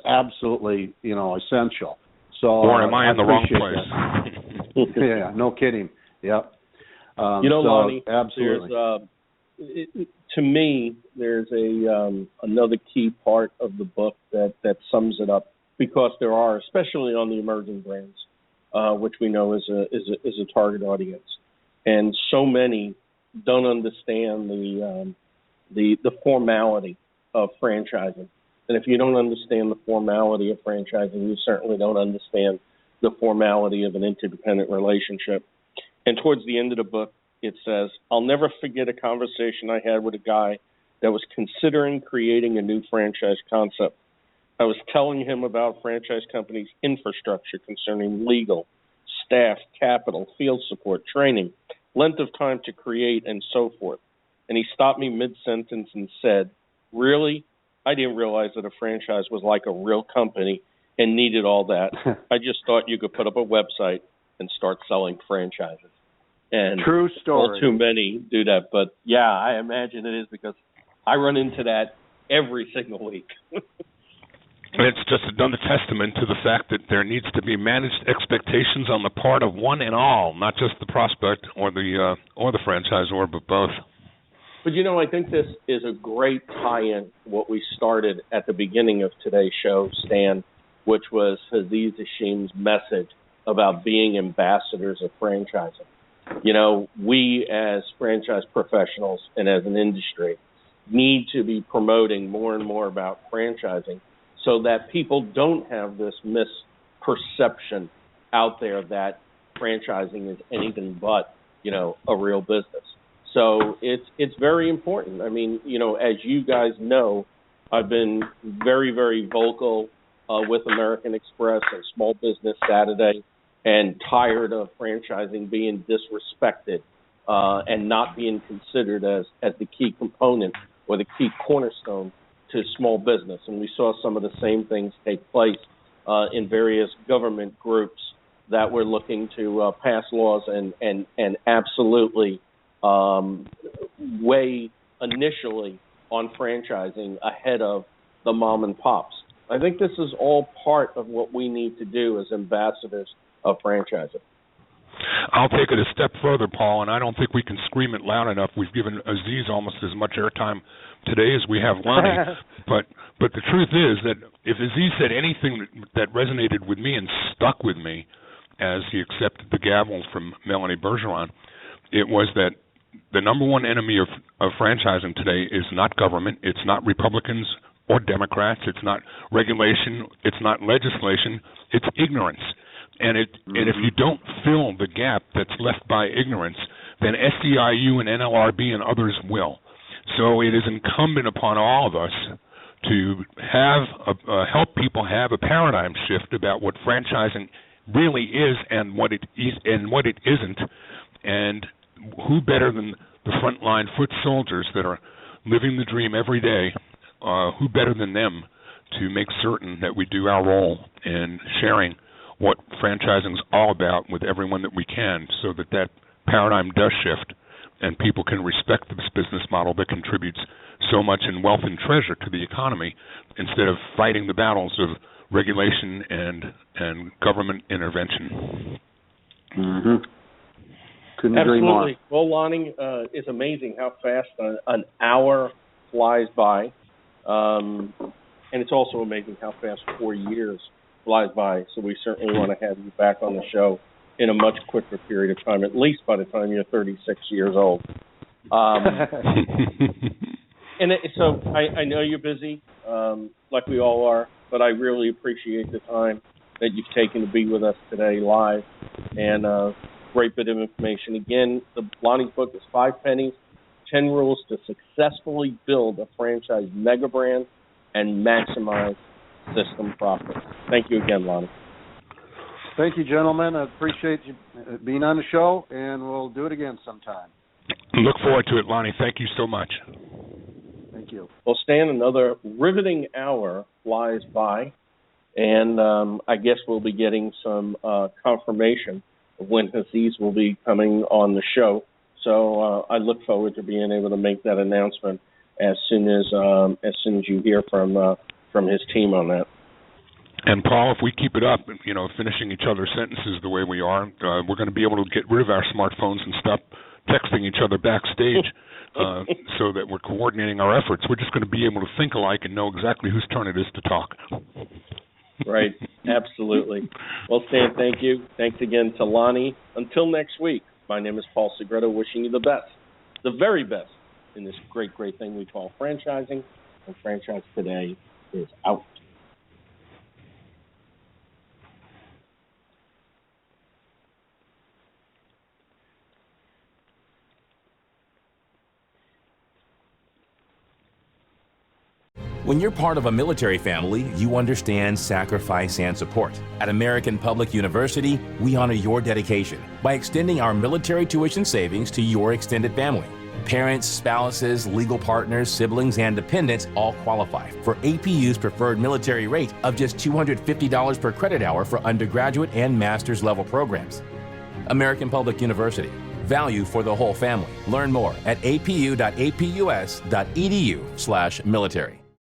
absolutely, essential. So, or am I in the wrong place? Yeah, no kidding. Yep. Lonnie, absolutely. To me, there's another key part of the book that sums it up, because there are, especially on the emerging brands, which we know is a target audience, and so many don't understand the formality of franchising. And if you don't understand the formality of franchising, you certainly don't understand the formality of an interdependent relationship. And towards the end of the book, it says, I'll never forget a conversation I had with a guy that was considering creating a new franchise concept. I was telling him about franchise companies' infrastructure concerning legal, staff, capital, field support, training, length of time to create, and so forth. And he stopped me mid-sentence and said, really? I didn't realize that a franchise was like a real company and needed all that. I just thought you could put up a website and start selling franchises. And true story. All too many do that. But, yeah, I imagine it is, because I run into that every single week. It's just another testament to the fact that there needs to be managed expectations on the part of one and all, not just the prospect or the franchisor, but both. But, I think this is a great tie-in, what we started at the beginning of today's show, Stan, which was Aziz Hashim's message about being ambassadors of franchising. We as franchise professionals and as an industry need to be promoting more and more about franchising so that people don't have this misperception out there that franchising is anything but, a real business. So it's very important. I mean, as you guys know, I've been very, very vocal with American Express and Small Business Saturday and tired of franchising being disrespected and not being considered as the key component or the key cornerstone to small business. And we saw some of the same things take place in various government groups that were looking to pass laws and absolutely weigh initially on franchising ahead of the mom and pops. I think this is all part of what we need to do as ambassadors of franchising. I'll take it a step further, Paul, and I don't think we can scream it loud enough. We've given Aziz almost as much airtime today as we have Lonnie. but the truth is that if Aziz said anything that resonated with me and stuck with me as he accepted the gavel from Melanie Bergeron, it was that the number one enemy of franchising today is not government, it's not Republicans or Democrats, it's not regulation, it's not legislation, it's ignorance. And if you don't fill the gap that's left by ignorance, then SEIU and NLRB and others will. So it is incumbent upon all of us to have help people have a paradigm shift about what franchising really is and what it is and what it isn't. And who better than the frontline foot soldiers that are living the dream every day? Who better than them to make certain that we do our role in sharing what franchising is all about with everyone that we can, so that paradigm does shift and people can respect this business model that contributes so much in wealth and treasure to the economy, instead of fighting the battles of regulation and government intervention. Mm-hmm. Couldn't agree more. Absolutely. Well, Lonnie, it's amazing how fast an hour flies by, and it's also amazing how fast 4 years flies by. So we certainly want to have you back on the show in a much quicker period of time, at least by the time you're 36 years old. So I know you're busy, like we all are, but I really appreciate the time that you've taken to be with us today live, and great bit of information. Again, Lonnie's book is 5 Pennies, 10 Rules to Successfully Build a Franchise Mega Brand and Maximize System Profit. Thank you again, Lonnie. Thank you, gentlemen. I appreciate you being on the show, and we'll do it again sometime. Look forward to it, Lonnie. Thank you so much. Thank you. Well, Stan, another riveting hour flies by, and I guess we'll be getting some confirmation of when Aziz will be coming on the show. So I look forward to being able to make that announcement as soon as you hear from his team on that. And Paul, if we keep it up, finishing each other's sentences the way we are, we're going to be able to get rid of our smartphones and stop texting each other backstage, so that we're coordinating our efforts. We're just going to be able to think alike and know exactly whose turn it is to talk. Right, absolutely. Well, Stan, thank you. Thanks again to Lonnie. Until next week, my name is Paul Segreto, wishing you the best, the very best, in this great, great thing we call franchising. And Franchise Today is out. When you're part of a military family, you understand sacrifice and support. At American Public University, we honor your dedication by extending our military tuition savings to your extended family. Parents, spouses, legal partners, siblings, and dependents all qualify for APU's preferred military rate of just $250 per credit hour for undergraduate and master's level programs. American Public University. Value for the whole family. Learn more at apu.apus.edu/military.